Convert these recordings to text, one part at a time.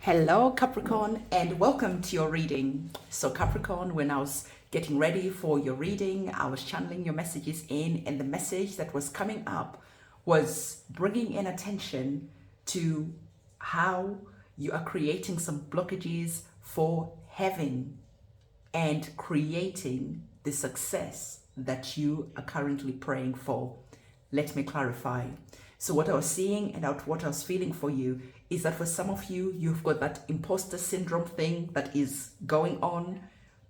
Hello Capricorn, and welcome to your reading. So Capricorn, when I was getting ready for your reading, I was channeling your messages in, and the message that was coming up was bringing in attention to how you are creating some blockages for having and creating the success that you are currently praying for. Let me clarify. So what I was seeing and what I was feeling for you is that for some of you, you've got that imposter syndrome thing that is going on.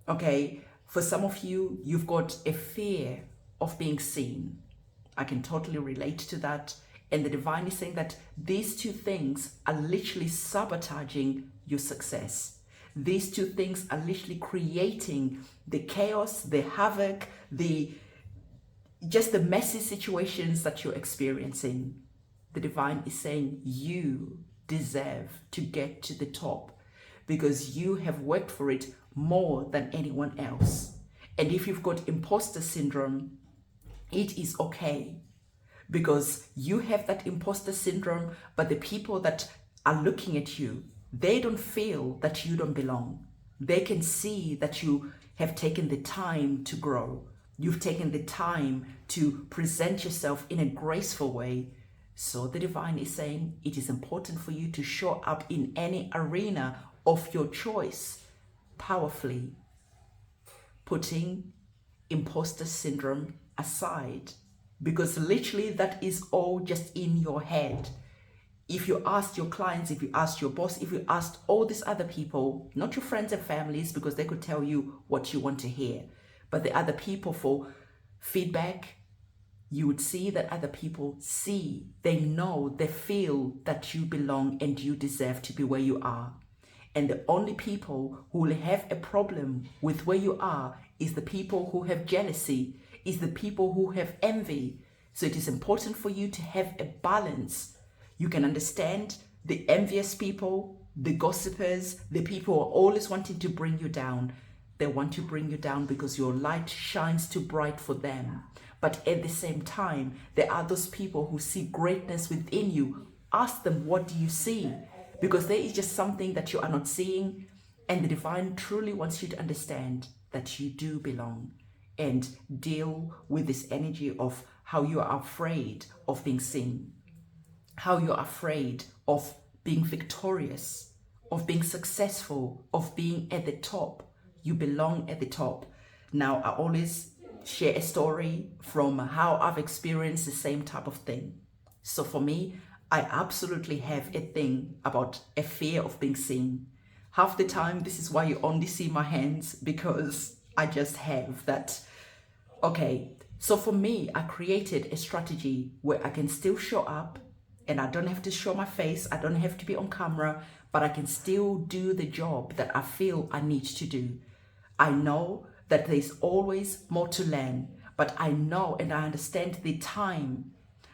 Okay. For some of you, you've got a fear of being seen. I can totally relate to that. And the divine is saying that these two things are literally sabotaging your success. These two things are literally creating the chaos, the havoc, just the messy situations that you're experiencing. The divine is saying you deserve to get to the top because you have worked for it more than anyone else. And if you've got imposter syndrome, it is okay because you have that imposter syndrome, but the people that are looking at you, they don't feel that you don't belong. They can see that you have taken the time to grow. You've taken the time to present yourself in a graceful way. So the divine is saying it is important for you to show up in any arena of your choice powerfully, putting imposter syndrome aside, because literally that is all just in your head. If you asked your clients, if you asked your boss, if you asked all these other people, not your friends and families, because they could tell you what you want to hear, but the other people for feedback, you would see that other people see, they know, they feel that you belong and you deserve to be where you are. And the only people who will have a problem with where you are is the people who have jealousy, is the people who have envy. So it is important for you to have a balance. You can understand the envious people, the gossipers, the people who are always wanting to bring you down. They want to bring you down because your light shines too bright for them. But at the same time, there are those people who see greatness within you. Ask them, what do you see? Because there is just something that you are not seeing. And the divine truly wants you to understand that you do belong, and deal with this energy of how you are afraid of being seen, how you're afraid of being victorious, of being successful, of being at the top. You belong at the top. Now, I always share a story from how I've experienced the same type of thing. So for me, I absolutely have a thing about a fear of being seen. Half the time, this is why you only see my hands, because I just have that. Okay, so for me, I created a strategy where I can still show up and I don't have to show my face. I don't have to be on camera, but I can still do the job that I feel I need to do. I know that there's always more to learn, but I know and I understand the time,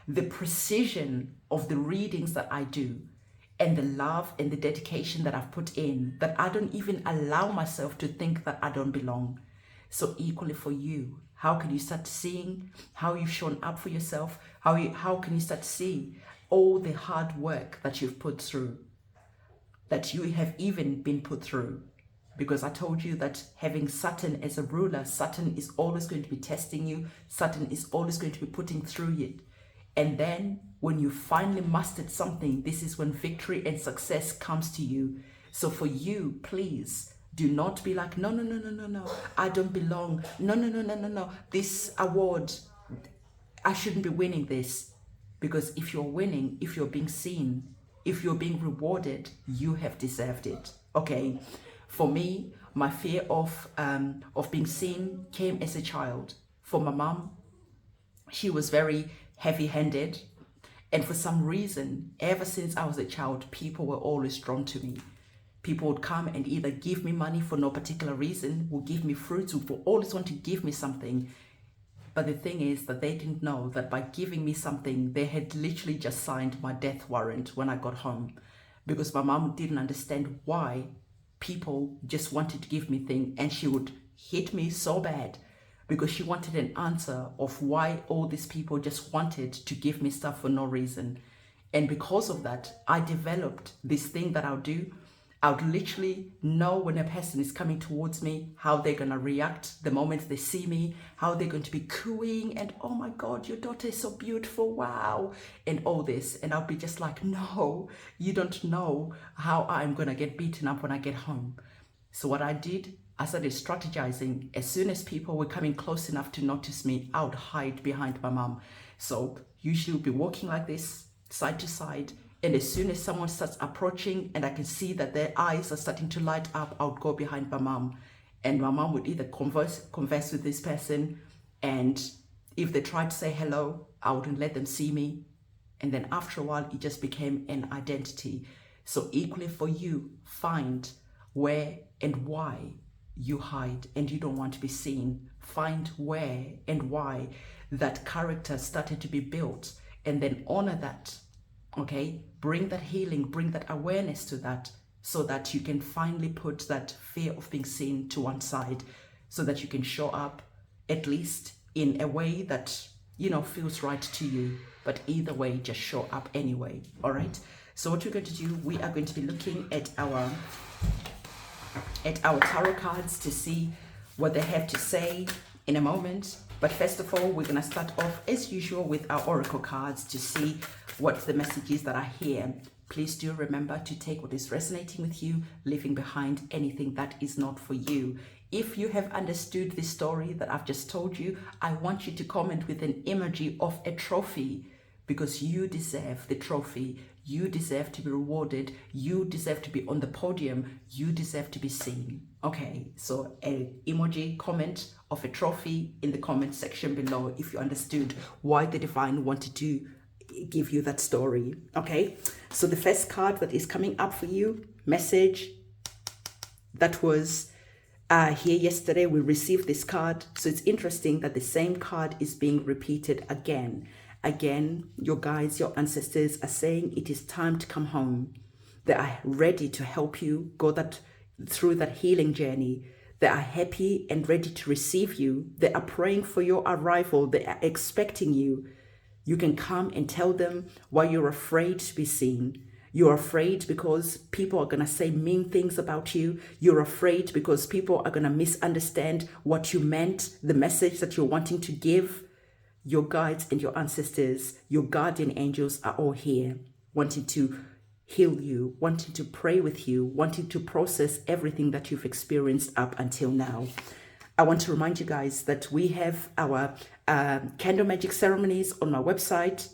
the precision of the readings that I do, and the love and the dedication that I've put in, that I don't even allow myself to think that I don't belong. So equally for you, how can you start seeing how you've shown up for yourself? How can you start seeing all the hard work that you've put through, that you have even been put through? Because I told you that having Saturn as a ruler, Saturn is always going to be testing you. Saturn is always going to be putting through it. And then when you finally mastered something, this is when victory and success comes to you. So for you, please do not be like, no, I don't belong. No. This award, I shouldn't be winning this. Because if you're winning, if you're being seen, if you're being rewarded, you have deserved it. Okay. For me, my fear of being seen came as a child. For my mom, she was very heavy-handed. And for some reason, ever since I was a child, people were always drawn to me. People would come and either give me money for no particular reason, would give me fruits, would always want to give me something. But the thing is that they didn't know that by giving me something, they had literally just signed my death warrant when I got home. Because my mom didn't understand why people just wanted to give me things, and she would hit me so bad because she wanted an answer of why all these people just wanted to give me stuff for no reason. And because of that, I developed this thing that I'll do. I would literally know when a person is coming towards me, how they're going to react the moment they see me, how they're going to be cooing and, oh my God, your daughter is so beautiful, wow, and all this. And I'll be just like, no, you don't know how I'm going to get beaten up when I get home. So what I did, I started strategizing. As soon as people were coming close enough to notice me, I would hide behind my mom. So usually we'll be walking like this, side to side. And as soon as someone starts approaching and I can see that their eyes are starting to light up, I would go behind my mom. And my mom would either converse with this person. And if they tried to say hello, I wouldn't let them see me. And then after a while, it just became an identity. So equally for you, find where and why you hide and you don't want to be seen. Find where and why that character started to be built, and then honor that. Okay, bring that healing, bring that awareness to that, so that you can finally put that fear of being seen to one side, so that you can show up at least in a way that, you know, feels right to you. But either way, just show up anyway. All right. So what we're going to do, we are going to be looking at our tarot cards to see what they have to say in a moment. But first of all, we're going to start off as usual with our oracle cards to see what the messages that are here. Please do remember to take what is resonating with you, leaving behind anything that is not for you. If you have understood the story that I've just told you, I want you to comment with an emoji of a trophy, because you deserve the trophy. You deserve to be rewarded. You deserve to be on the podium. You deserve to be seen. Okay, so an emoji comment of a trophy in the comment section below if you understood why the divine wanted to give you that story. Okay, so the first card that is coming up for you, message that was here yesterday, we received this card. So it's interesting that the same card is being repeated again. Again, your guides, your ancestors are saying it is time to come home. They are ready to help you go through that healing journey. They are happy and ready to receive you. They are praying for your arrival. They are expecting you. You can come and tell them why you're afraid to be seen. You're afraid because people are going to say mean things about you. You're afraid because people are going to misunderstand what you meant, the message that you're wanting to give. Your guides and your ancestors, your guardian angels are all here, wanting to heal you, wanting to pray with you, wanting to process everything that you've experienced up until now. I want to remind you guys that we have our candle magic ceremonies on my website.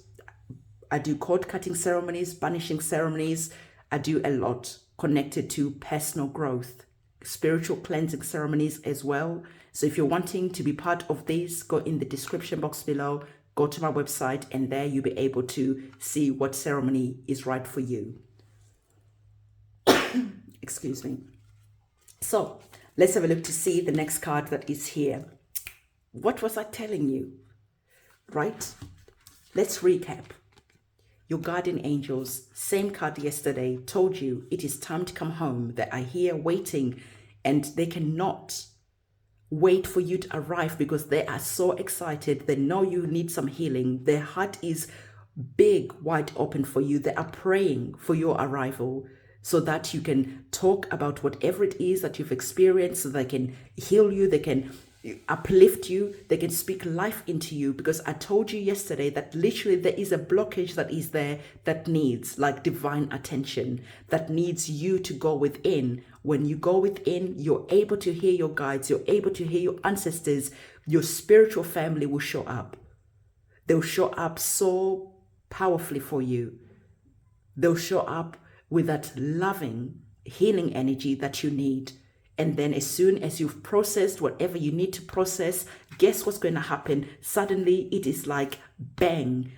I do cord cutting ceremonies, banishing ceremonies. I do a lot connected to personal growth, spiritual cleansing ceremonies as well. So if you're wanting to be part of this, go in the description box below, go to my website, and there you'll be able to see what ceremony is right for you. Excuse me. So let's have a look to see the next card that is here. What was I telling you? Right? Let's recap. Your guardian angels, same card yesterday, told you it is time to come home. They are here waiting, and they cannot wait for you to arrive because they are so excited. They know you need some healing. Their heart is big, wide open for you. They are praying for your arrival so that you can talk about whatever it is that you've experienced, so they can heal you, they can uplift you, they can speak life into you. Because I told you yesterday that literally there is a blockage that is there that needs like divine attention, that needs you to go within. When you go within, you're able to hear your guides, you're able to hear your ancestors. Your spiritual family will show up. They'll show up so powerfully for you. They'll show up with that loving, healing energy that you need. And then as soon as you've processed whatever you need to process, guess what's going to happen? Suddenly it is like bang,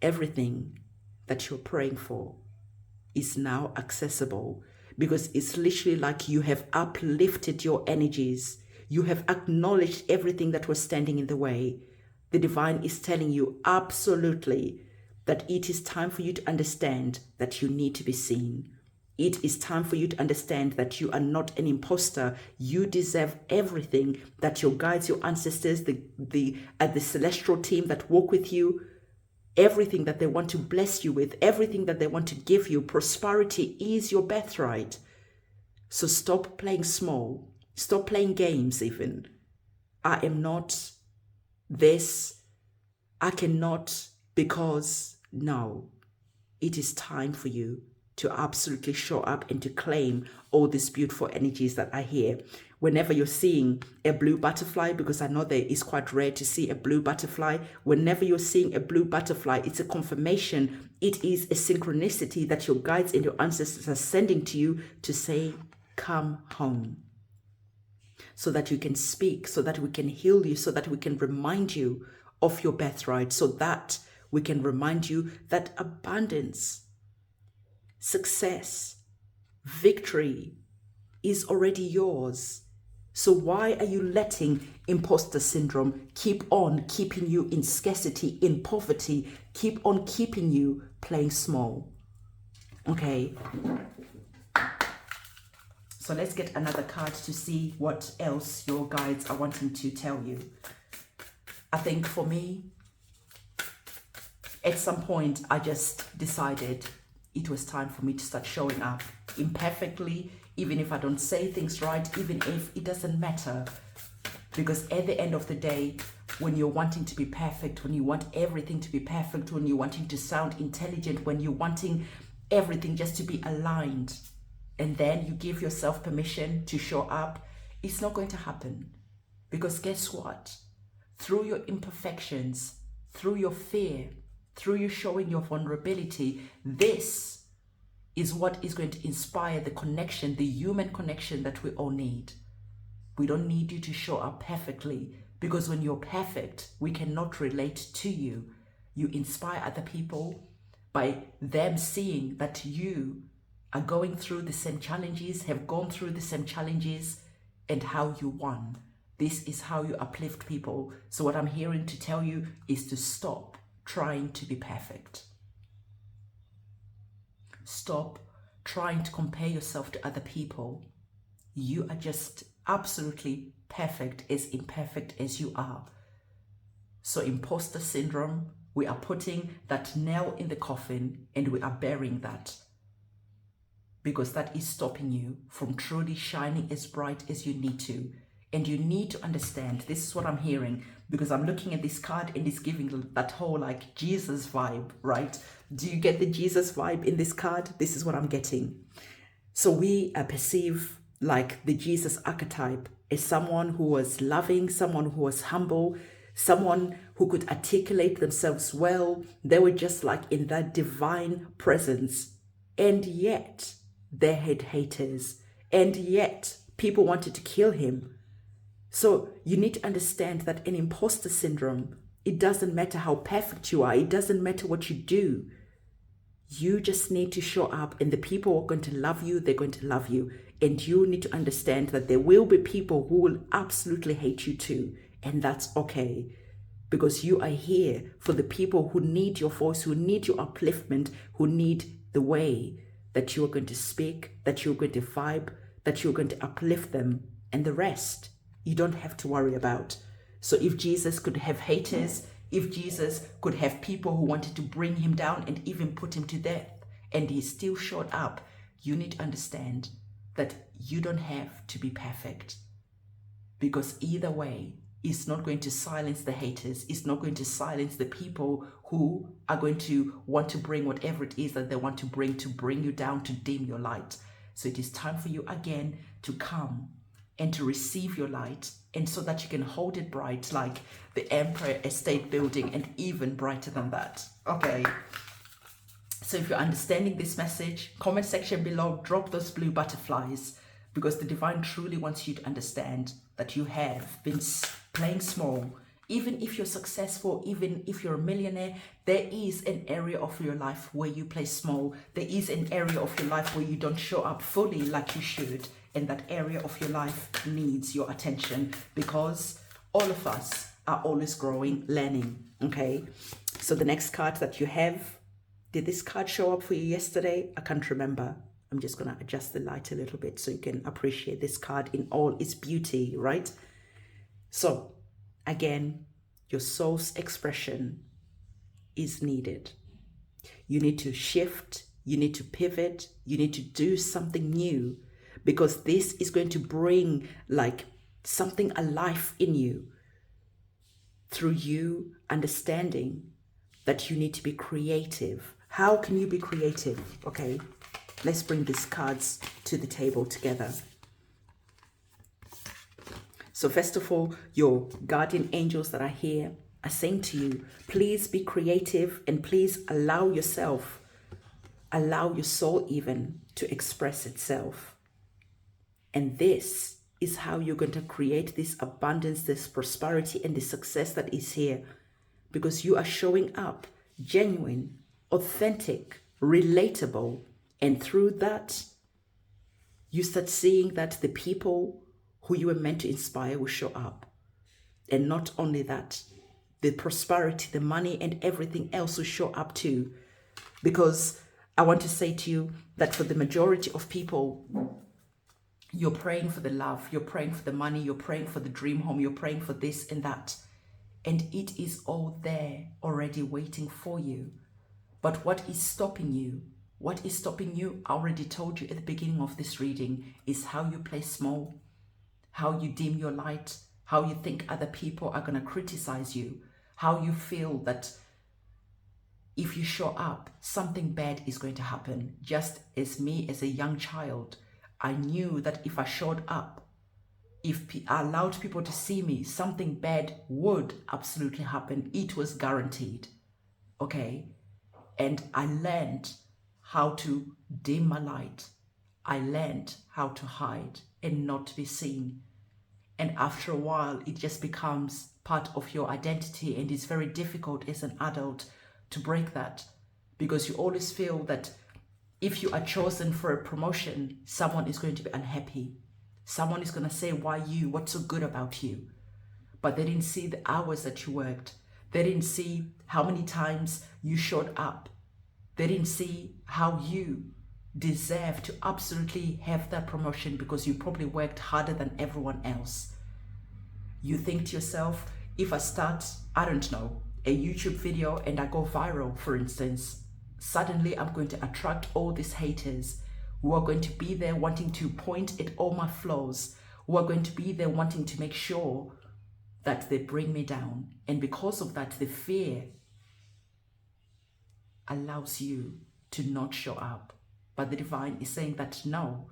everything that you're praying for is now accessible, because it's literally like you have uplifted your energies. You have acknowledged everything that was standing in the way. The divine is telling you absolutely that it is time for you to understand that you need to be seen. It is time for you to understand that you are not an imposter. You deserve everything that your guides, your ancestors, the celestial team that walk with you, everything that they want to bless you with, everything that they want to give you. Prosperity is your birthright. So stop playing small. Stop playing games even. I am not this. I cannot, because no. It is time for you to absolutely show up and to claim all these beautiful energies that are here. Whenever you're seeing a blue butterfly, because I know that it's quite rare to see a blue butterfly, whenever you're seeing a blue butterfly, it's a confirmation. It is a synchronicity that your guides and your ancestors are sending to you to say, come home. So that you can speak, so that we can heal you, so that we can remind you of your birthright, so that we can remind you that abundance, success, victory is already yours. So why are you letting imposter syndrome keep on keeping you in scarcity, in poverty, keep on keeping you playing small? Okay. So let's get another card to see what else your guides are wanting to tell you. I think for me, at some point, I just decided it was time for me to start showing up imperfectly, even if I don't say things right, even if it doesn't matter. Because at the end of the day, when you're wanting to be perfect, when you want everything to be perfect, when you're wanting to sound intelligent, when you're wanting everything just to be aligned, and then you give yourself permission to show up, it's not going to happen. Because guess what? Through your imperfections, through your fear, through you showing your vulnerability, this is what is going to inspire the connection, the human connection that we all need. We don't need you to show up perfectly, because when you're perfect, we cannot relate to you. You inspire other people by them seeing that you are going through the same challenges, have gone through the same challenges, and how you won. This is how you uplift people. So what I'm hearing to tell you is to stop trying to be perfect. Stop trying to compare yourself to other people. You are just absolutely perfect, as imperfect as you are. So imposter syndrome, we are putting that nail in the coffin and we are burying that, because that is stopping you from truly shining as bright as you need to. And you need to understand, this is what I'm hearing, because I'm looking at this card and it's giving that whole like Jesus vibe, right? Do you get the Jesus vibe in this card? This is what I'm getting. So we perceive like the Jesus archetype as someone who was loving, someone who was humble, someone who could articulate themselves well. They were just like in that divine presence. And yet they had haters. And yet people wanted to kill him. So you need to understand that in imposter syndrome, it doesn't matter how perfect you are. It doesn't matter what you do. You just need to show up, and the people who are going to love you, they're going to love you. And you need to understand that there will be people who will absolutely hate you too. And that's okay. Because you are here for the people who need your voice, who need your upliftment, who need the way that you are going to speak, that you're going to vibe, that you're going to uplift them. And the rest, you don't have to worry about. So if Jesus could have haters, if Jesus could have people who wanted to bring him down and even put him to death, and he still showed up, you need to understand that you don't have to be perfect. Because either way, it's not going to silence the haters. It's not going to silence the people who are going to want to bring whatever it is that they want to bring you down, to dim your light. So it is time for you again to come and to receive your light, and so that you can hold it bright like the Empire State Building, and even brighter than that. Okay. So if you're understanding this message, comment section below, drop those blue butterflies, because the divine truly wants you to understand that you have been playing small. Even if you're successful, even if you're a millionaire, there is an area of your life where you play small. There is an area of your life where you don't show up fully like you should. And that area of your life needs your attention, because all of us are always growing, learning. Okay. So the next card that you have, did this card show up for you yesterday? I can't remember. I'm just going to adjust the light a little bit so you can appreciate this card in all its beauty, right? So again, your soul's expression is needed. You need to shift. You need to pivot. You need to do something new. because this is going to bring like something alive in you through you understanding that you need to be creative. How can you be creative? Okay, let's bring these cards to the table together. So first of all, your guardian angels that are here are saying to you, please be creative and please allow yourself, allow your soul even to express itself. And this is how you're going to create this abundance, this prosperity, and the success that is here, because you are showing up genuine, authentic, relatable, and through that, you start seeing that the people who you were meant to inspire will show up. And not only that, the prosperity, the money, and everything else will show up too. Because I want to say to you that for the majority of people, you're praying for the love, you're praying for the money, you're praying for the dream home, you're praying for this and that. And it is all there already waiting for you. But what is stopping you? What is stopping you, I already told you at the beginning of this reading, is how you play small, how you dim your light, how you think other people are going to criticize you, how you feel that if you show up, something bad is going to happen. Just as me as a young child, I knew that if I showed up, if I allowed people to see me, something bad would absolutely happen. It was guaranteed. Okay? And I learned how to dim my light. I learned how to hide and not to be seen. And after a while, it just becomes part of your identity, and it's very difficult as an adult to break that, because you always feel that if you are chosen for a promotion, someone is going to be unhappy. Someone is going to say, why you? What's so good about you? But they didn't see the hours that you worked. They didn't see how many times you showed up. They didn't see how you deserve to absolutely have that promotion because you probably worked harder than everyone else. You think to yourself, if I start, I don't know, a YouTube video and I go viral, for instance, suddenly I'm going to attract all these haters who are going to be there wanting to point at all my flaws, who are going to be there wanting to make sure that they bring me down. And because of that, the fear allows you to not show up. But the divine is saying that no,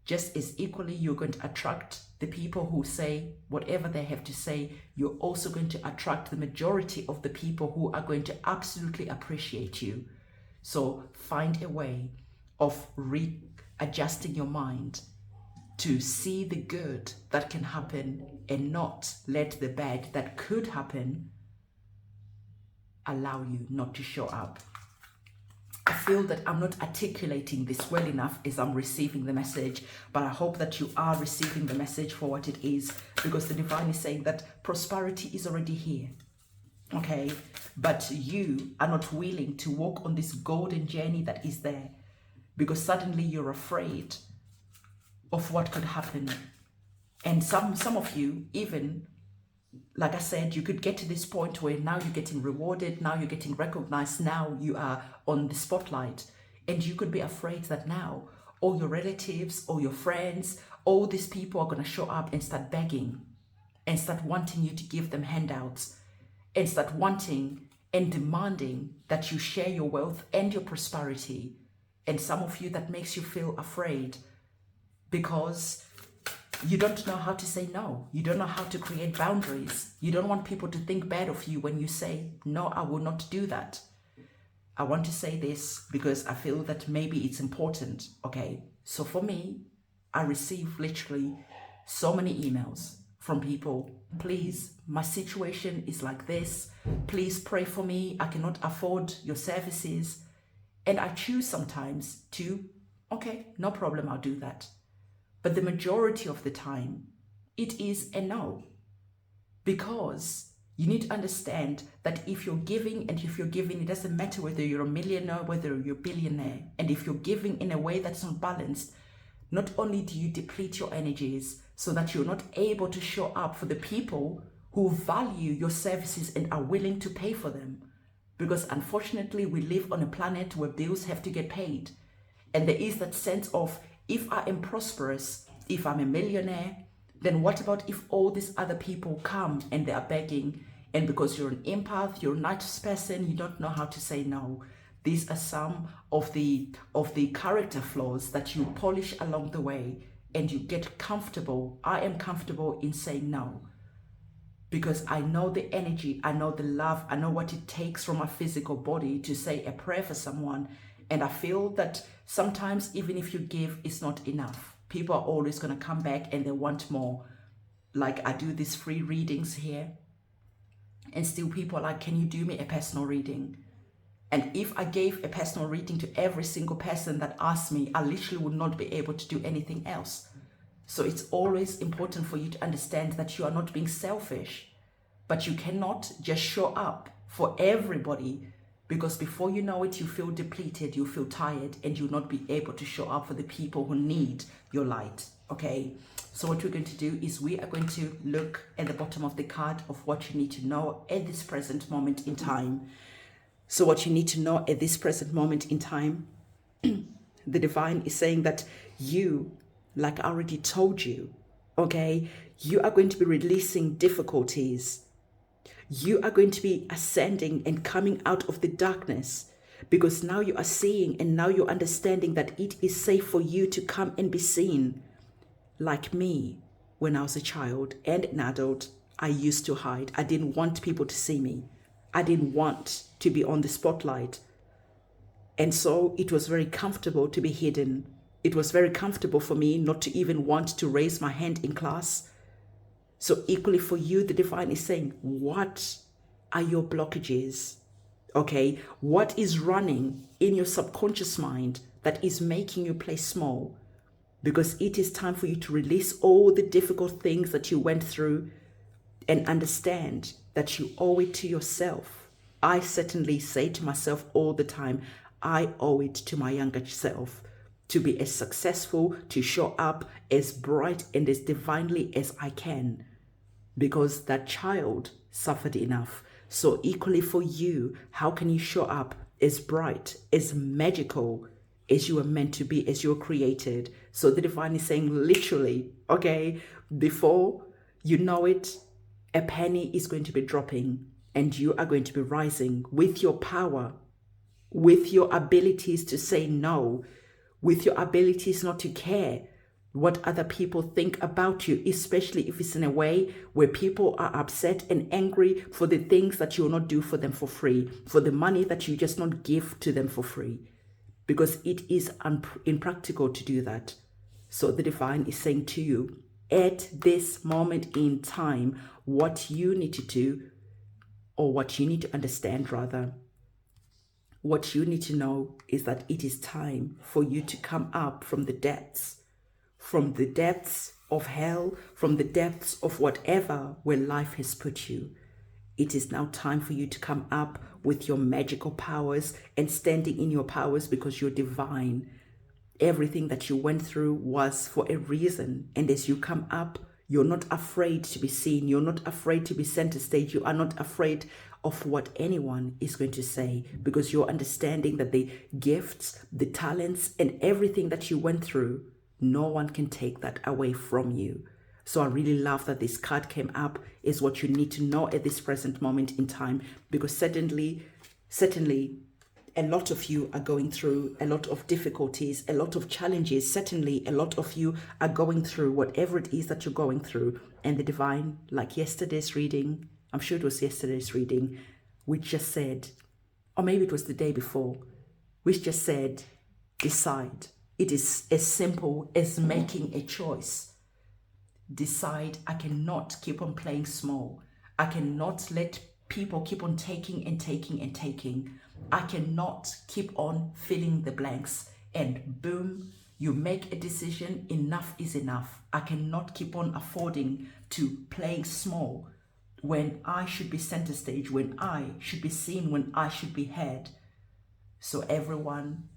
just as equally you're going to attract the people who say whatever they have to say, you're also going to attract the majority of the people who are going to absolutely appreciate you. So find a way of readjusting your mind to see the good that can happen and not let the bad that could happen allow you not to show up. I feel that I'm not articulating this well enough as I'm receiving the message, but I hope that you are receiving the message for what it is, because the divine is saying that prosperity is already here. Okay, but you are not willing to walk on this golden journey that is there, because suddenly you're afraid of what could happen. And some of you, even like I said, you could get to this point where now you're getting rewarded, now you're getting recognized, now you are on the spotlight, and you could be afraid that now all your relatives, all your friends, all these people are going to show up and start begging and start wanting you to give them handouts and start wanting and demanding that you share your wealth and your prosperity. And some of you, that makes you feel afraid because you don't know how to say no. You don't know how to create boundaries. You don't want people to think bad of you when you say, no, I will not do that. I want to say this because I feel that maybe it's important. Okay, so for me, I receive literally so many emails from people. Please, my situation is like this. Please pray for me. I cannot afford your services. And I choose sometimes to, okay, no problem, I'll do that. But the majority of the time, it is a no. Because you need to understand that if you're giving, and if you're giving, it doesn't matter whether you're a millionaire, whether you're a billionaire. And if you're giving in a way that's not balanced, not only do you deplete your energies so that you're not able to show up for the people who value your services and are willing to pay for them. Because unfortunately, we live on a planet where bills have to get paid. And there is that sense of, If I am prosperous, if I'm a millionaire, then what about if all these other people come and they are begging, and because you're an empath, you're a nice person, you don't know how to say no. These are some of the character flaws that you polish along the way, and you get comfortable. I am comfortable in saying no, because I know the energy, I know the love, I know what it takes from my physical body to say a prayer for someone. And I feel that sometimes even if you give, it's not enough. People are always going to come back and they want more. Like I do these free readings here, and still people are like, can you do me a personal reading? And if I gave a personal reading to every single person that asked me, I literally would not be able to do anything else. So it's always important for you to understand that you are not being selfish, but you cannot just show up for everybody, because before you know it, you feel depleted, you feel tired, and you'll not be able to show up for the people who need your light, okay? So what we're going to do is we are going to look at the bottom of the card of what you need to know at this present moment in time. So what you need to know at this present moment in time, the divine is saying that you, like I already told you, okay, you are going to be releasing difficulties. You are going to be ascending and coming out of the darkness, because now you are seeing and now you're understanding that it is safe for you to come and be seen. Like me, when I was a child and an adult, I used to hide. I didn't want people to see me. I didn't want to be on the spotlight. And so it was very comfortable to be hidden. It was very comfortable for me not to even want to raise my hand in class. So equally for you, the divine is saying, what are your blockages? Okay, what is running in your subconscious mind that is making you play small? Because it is time for you to release all the difficult things that you went through and understand that you owe it to yourself. I certainly say to myself all the time, I owe it to my younger self to be as successful, to show up as bright and as divinely as I can, because that child suffered enough. So equally for you, how can you show up as bright, as magical as you are meant to be, as you're created? So the divine is saying literally, okay, before you know it, a penny is going to be dropping and you are going to be rising with your power, with your abilities to say no, with your abilities not to care what other people think about you, especially if it's in a way where people are upset and angry for the things that you will not do for them for free, for the money that you just not give to them for free, because it is impractical to do that. So the divine is saying to you, at this moment in time, what you need to do, or what you need to understand rather, what you need to know is that it is time for you to come up from the depths of hell, from the depths of whatever where life has put you. It is now time for you to come up with your magical powers and standing in your powers, because you're divine. Everything that you went through was for a reason. And as you come up, you're not afraid to be seen. You're not afraid to be center stage. You are not afraid of what anyone is going to say, because you're understanding that the gifts, the talents, and everything that you went through, no one can take that away from you. So I really love that this card came up, is what you need to know at this present moment in time, because certainly, a lot of you are going through a lot of difficulties, a lot of challenges. Certainly, a lot of you are going through whatever it is that you're going through. And the divine, like yesterday's reading, I'm sure it was yesterday's reading, which just said, or maybe it was the day before, which just said, decide. It is as simple as making a choice. Decide, I cannot keep on playing small. I cannot let people keep on taking and taking and taking. I cannot keep on filling the blanks. And boom, you make a decision, enough is enough. I cannot keep on affording to play small when I should be center stage, when I should be seen, when I should be heard. So everyone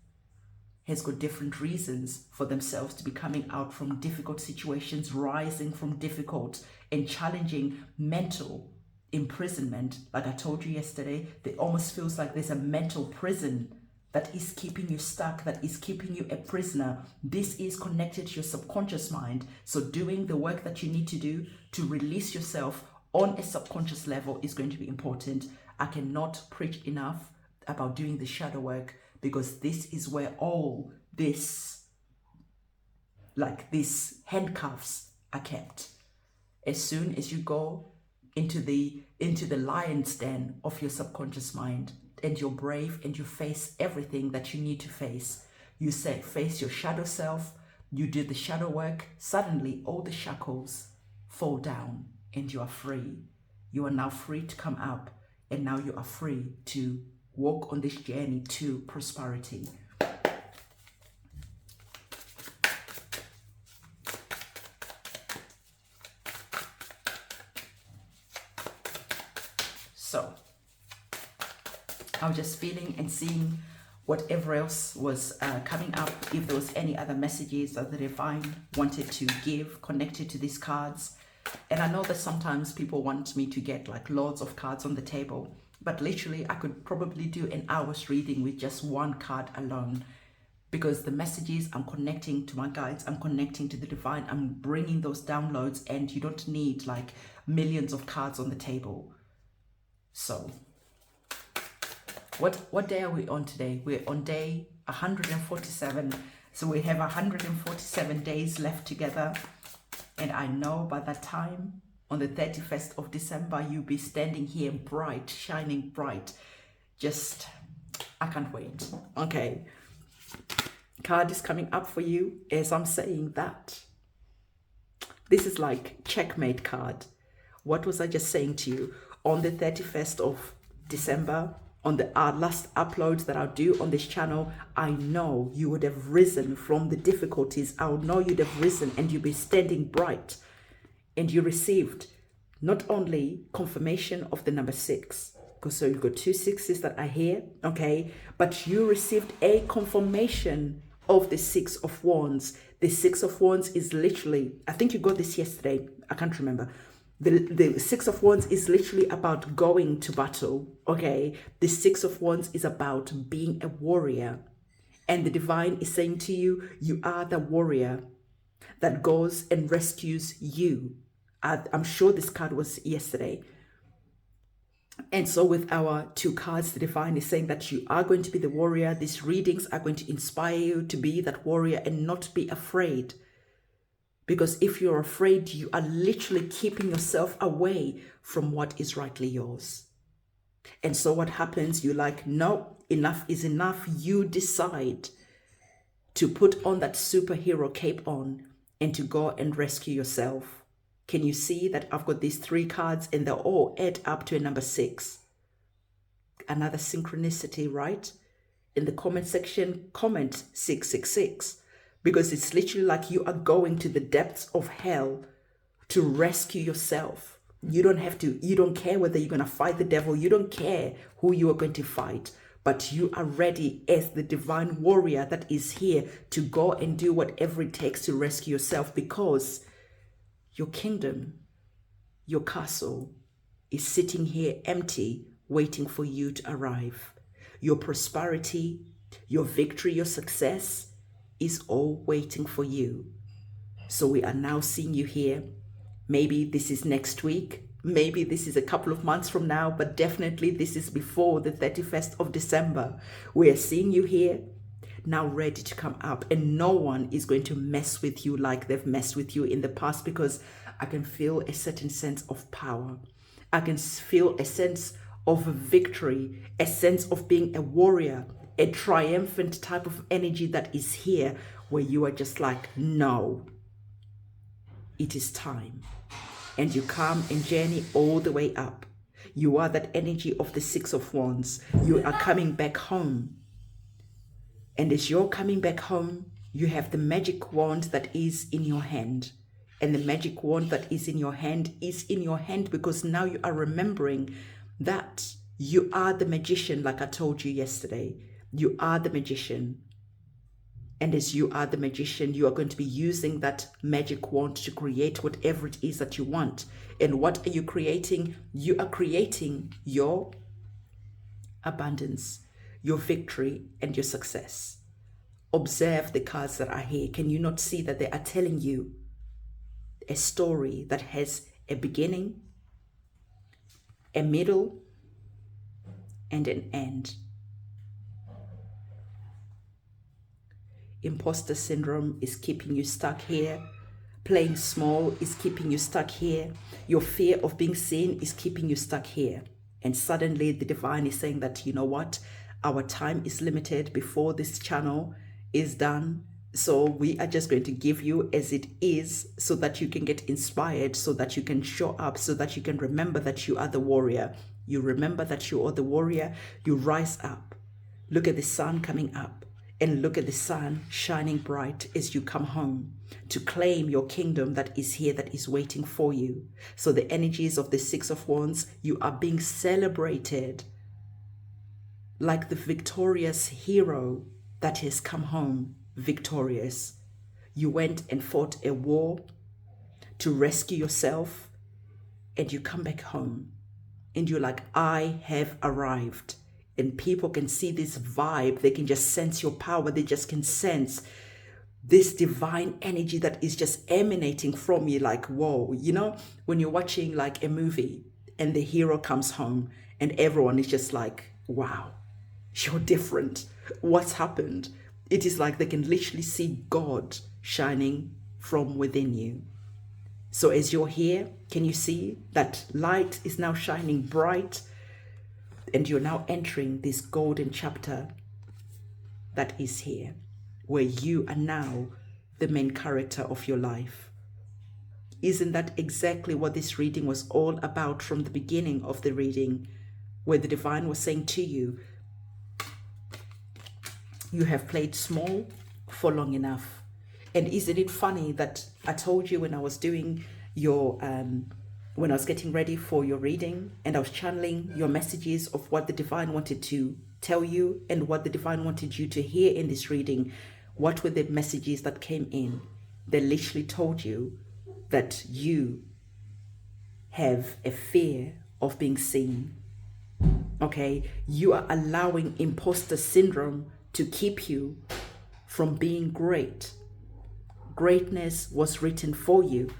has got different reasons for themselves to be coming out from difficult situations, rising from difficult and challenging mental imprisonment. Like I told you yesterday, it almost feels like there's a mental prison that is keeping you stuck, that is keeping you a prisoner. This is connected to your subconscious mind. So doing the work that you need to do to release yourself on a subconscious level is going to be important. I cannot preach enough about doing the shadow work, because this is where all this, like these handcuffs, are kept. As soon as you go into the lion's den of your subconscious mind, and you're brave and you face everything that you need to face, you say face your shadow self, you do the shadow work, suddenly all the shackles fall down and you are free. You are now free to come up, and now you are free to walk on this journey to prosperity. So I was just feeling and seeing whatever else was coming up, if there was any other messages that the divine wanted to give connected to these cards. And I know that sometimes people want me to get like loads of cards on the table, but literally I could probably do an hour's reading with just one card alone, because the messages, I'm connecting to my guides, I'm connecting to the divine, I'm bringing those downloads, and you don't need like millions of cards on the table. So what day are we on today? We're on day 147. So we have 147 days left together. And I know by that time, on the 31st of December, you'll be standing here bright, shining bright. Just, I can't wait. Okay. Card is coming up for you as I'm saying that. This is like checkmate card. What was I just saying to you? On the 31st of December, on the last uploads that I'll do on this channel, I know you would have risen from the difficulties. I know you'd have risen and you'd be standing bright. And you received not only confirmation of the number 6, because so you've got 2 6s that are here, okay? But you received a confirmation of the 6 of Wands. The 6 of Wands is literally, I think you got this yesterday, I can't remember. The 6 of Wands is literally about going to battle, okay? The 6 of Wands is about being a warrior. And the divine is saying to you, you are the warrior that goes and rescues you. I'm sure this card was yesterday. And so with our 2 cards, the divine is saying that you are going to be the warrior. These readings are going to inspire you to be that warrior and not be afraid. Because if you're afraid, you are literally keeping yourself away from what is rightly yours. And so what happens, you're like, no, enough is enough. You decide to put on that superhero cape on and to go and rescue yourself. Can you see that I've got these 3 cards and they all add up to a number 6? Another synchronicity, right? In the comment section, comment 666. Because it's literally like you are going to the depths of hell to rescue yourself. You don't have to, you don't care whether you're going to fight the devil. You don't care who you are going to fight. But you are ready as the divine warrior that is here to go and do whatever it takes to rescue yourself, because your kingdom, your castle is sitting here empty, waiting for you to arrive. Your prosperity, your victory, your success is all waiting for you. So we are now seeing you here. Maybe this is next week. Maybe this is a couple of months from now, but definitely this is before the 31st of December. We are seeing you here, now ready to come up. And no one is going to mess with you like they've messed with you in the past, because I can feel a certain sense of power. I can feel a sense of victory, a sense of being a warrior, a triumphant type of energy that is here, where you are just like, no, it is time. And you come and journey all the way up. You are that energy of the 6 of Wands. You are coming back home. And as you're coming back home, you have the magic wand that is in your hand. And the magic wand that is in your hand because now you are remembering that you are the magician, like I told you yesterday. You are the magician. And as you are the magician, you are going to be using that magic wand to create whatever it is that you want. And what are you creating? You are creating your abundance. your victory and your success. Observe the cards that are here. Can you not see that they are telling you a story that has a beginning, a middle, and an end? Imposter syndrome is keeping you stuck here. Playing small is keeping you stuck here. Your fear of being seen is keeping you stuck here. And suddenly the divine is saying that, you know what? Our time is limited before this channel is done. So we are just going to give you as it is so that you can get inspired, so that you can show up, so that you can remember that you are the warrior. You remember that you are the warrior. You rise up. Look at the sun coming up. And look at the sun shining bright as you come home to claim your kingdom that is here, that is waiting for you. So the energies of the Six of Wands, you are being celebrated like the victorious hero that has come home victorious. You went and fought a war to rescue yourself, and you come back home and you're like, I have arrived. And people can see this vibe. They can just sense your power. They just can sense this divine energy that is just emanating from you, like, whoa. You know, when you're watching like a movie and the hero comes home and everyone is just like, wow, you're different. What's happened? It is like they can literally see God shining from within you. So as you're here, can you see that light is now shining bright? And you're now entering this golden chapter that is here, where you are now the main character of your life. Isn't that exactly what this reading was all about from the beginning of the reading, where the divine was saying to you, you have played small for long enough. And isn't it funny that I told you when I was doing your when I was getting ready for your reading and I was channeling your messages of what the divine wanted to tell you and what the divine wanted you to hear in this reading, what were the messages that came in? They literally told you that you have a fear of being seen. Okay, you are allowing imposter syndrome to keep you from being great. Greatness was written for you.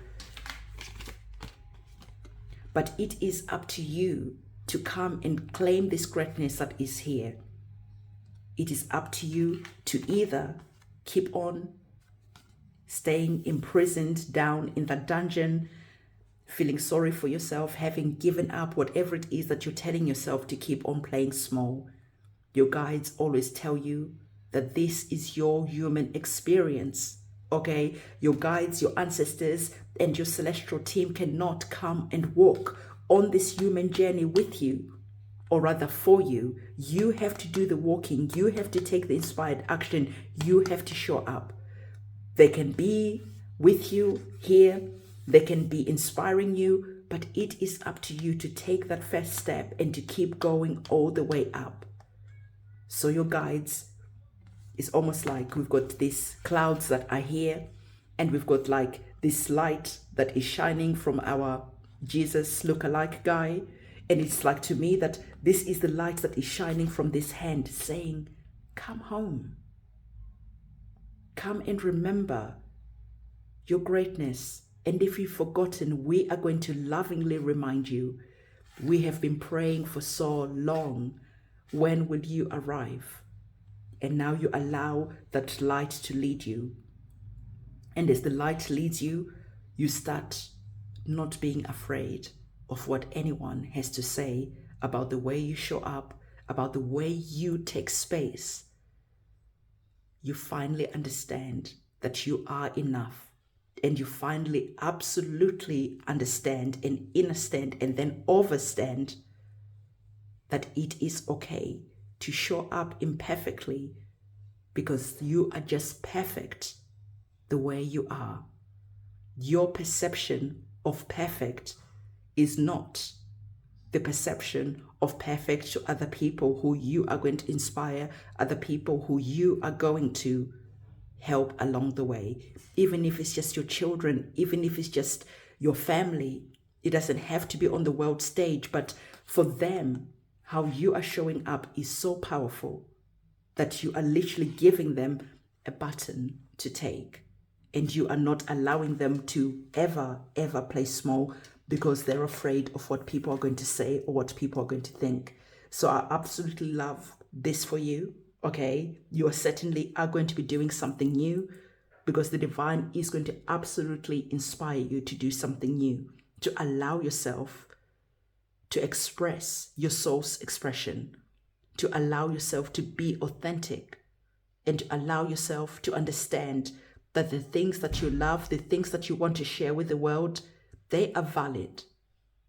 But it is up to you to come and claim this greatness that is here. It is up to you to either keep on staying imprisoned down in that dungeon, feeling sorry for yourself, having given up, whatever it is that you're telling yourself to keep on playing small. Your guides always tell you that this is your human experience. Okay, your guides, your ancestors, and your celestial team cannot come and walk on this human journey with you, or rather for you. You have to do the walking. You have to take the inspired action. You have to show up. They can be with you here. They can be inspiring you, but it is up to you to take that first step and to keep going all the way up. So your guides, it's almost like we've got these clouds that are here, and we've got like this light that is shining from our Jesus lookalike guy. And it's like, to me, that this is the light that is shining from this hand saying, come home. Come and remember your greatness. And if you've forgotten, we are going to lovingly remind you. We have been praying for so long. When will you arrive? And now you allow that light to lead you. And as the light leads you, you start not being afraid of what anyone has to say about the way you show up, about the way you take space. You finally understand that you are enough. And you finally absolutely understand and understand and then overstand that it is okay to show up imperfectly, because you are just perfect the way you are. Your perception of perfect is not the perception of perfect to other people who you are going to inspire, other people who you are going to help along the way. Even if it's just your children, even if it's just your family, it doesn't have to be on the world stage, but for them, how you are showing up is so powerful. that you are literally giving them a button to take, and you are not allowing them to ever play small because they're afraid of what people are going to say or what people are going to think. So I absolutely love this for you. Okay, you are certainly going to be doing something new, because the divine is going to absolutely inspire you to do something new, to allow yourself to express your soul's expression, to allow yourself to be authentic, and to allow yourself to understand that the things that you love, the things that you want to share with the world, they are valid.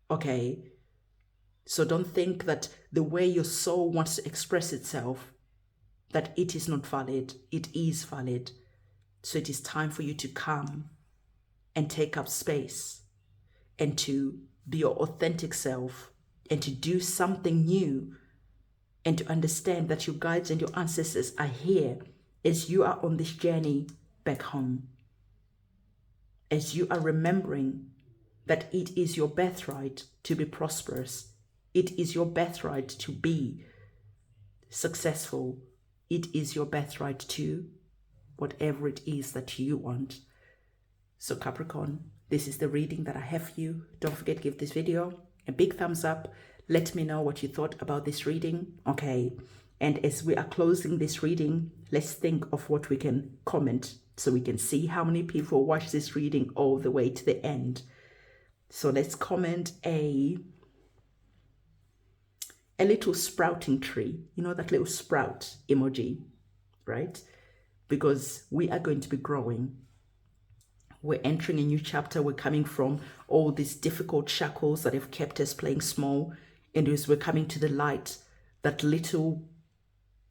Okay? So don't think that the way your soul wants to express itself, that it is not valid. It is valid. So it is time for you to come and take up space and to be your authentic self and to do something new, and to understand that your guides and your ancestors are here as you are on this journey back home. As you are remembering that it is your birthright to be prosperous. It is your birthright to be successful. It is your birthright to whatever it is that you want. So Capricorn, this is the reading that I have for you. Don't forget to give this video a big thumbs up. Let me know what you thought about this reading. Okay. And as we are closing this reading, let's think of what we can comment so we can see how many people watch this reading all the way to the end. So let's comment a little sprouting tree. You know, that little sprout emoji, right? Because we are going to be growing. We're entering a new chapter. We're coming from all these difficult shackles that have kept us playing small. And as we're coming to the light, that little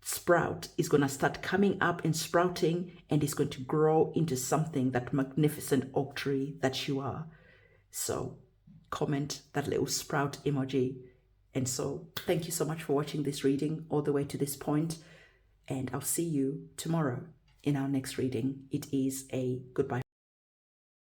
sprout is going to start coming up and sprouting, and it's going to grow into something, that magnificent oak tree that you are. So comment that little sprout emoji. And so thank you so much for watching this reading all the way to this point. And I'll see you tomorrow in our next reading. It is a goodbye.